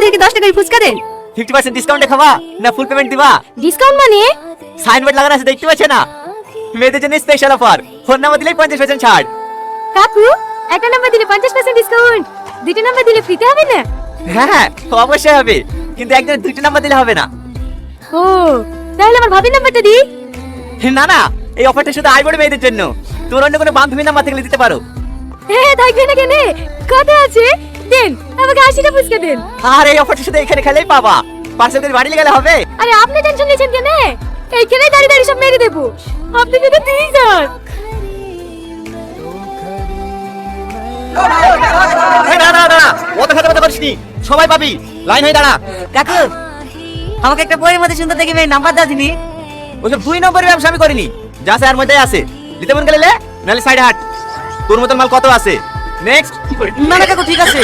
আমাদেরকে 10 টাকার ফুচকা দেন। 50% ডিসকাউন্টে খাবা না ফুল পেমেন্ট দিবা? ডিসকাউন্ট মানে? সাইনবোর্ড লাগানো আছে দেখতে পাচ্ছ না? মেয়েদের জন্য স্পেশাল অফার, ফোন নাম্বার দিলেই 50% ছাড়। কাকু, একটা নাম্বার দিলে 50% ডিসকাউন্ট, দুটো নাম্বার দিলে ফ্রিতে হবে না? হ্যাঁ হ্যাঁ অবশ্যই হবে, কিন্তু একজনের দুইটা নাম্বার দিলে হবে না। ও, তাহলে আমার ভাবির নাম্বারটা দি। না না, এই অফারটা শুধু আইবড় মেয়েদের জন্য। তোর অন্য কোনো বান্ধবী নাম্বার থাকলে দিতে পারো। হ্যাঁ, থাকবে না কেন? কথা আছে, দেন আমাকে 80টা ফুচকা দেন। আর এই অফারটা শুধু এখানে খেলেই পাবা, পার্সেল করে বাড়ি গেলে হবে। আরে আপনি টেনশন নিয়েছেন কেন? এইখানেই দাঁড়িয়ে দাঁড়িয়ে সব মেরে দেবো। আপনি যদি দিয়ে যান। এই না না না, অত কথা কথা বলিস নি, সবাই পাবি, লাইন হয়ে দাঁড়া। কাকু, আমাকে একটা বইয়ের মধ্যে সুন্দর দেখে মেয়ে নাম্বার দাও দিনি। ওসব 2 নম্বরের ব্যবসা আমি করিনি, যা আছে আর মধ্যেই আছে। নিতে মন গেলে নাহলে সাইড হাট, তোর মতন মাল কত আছে। নেক্সট। না না কাকু, ঠিক আছে।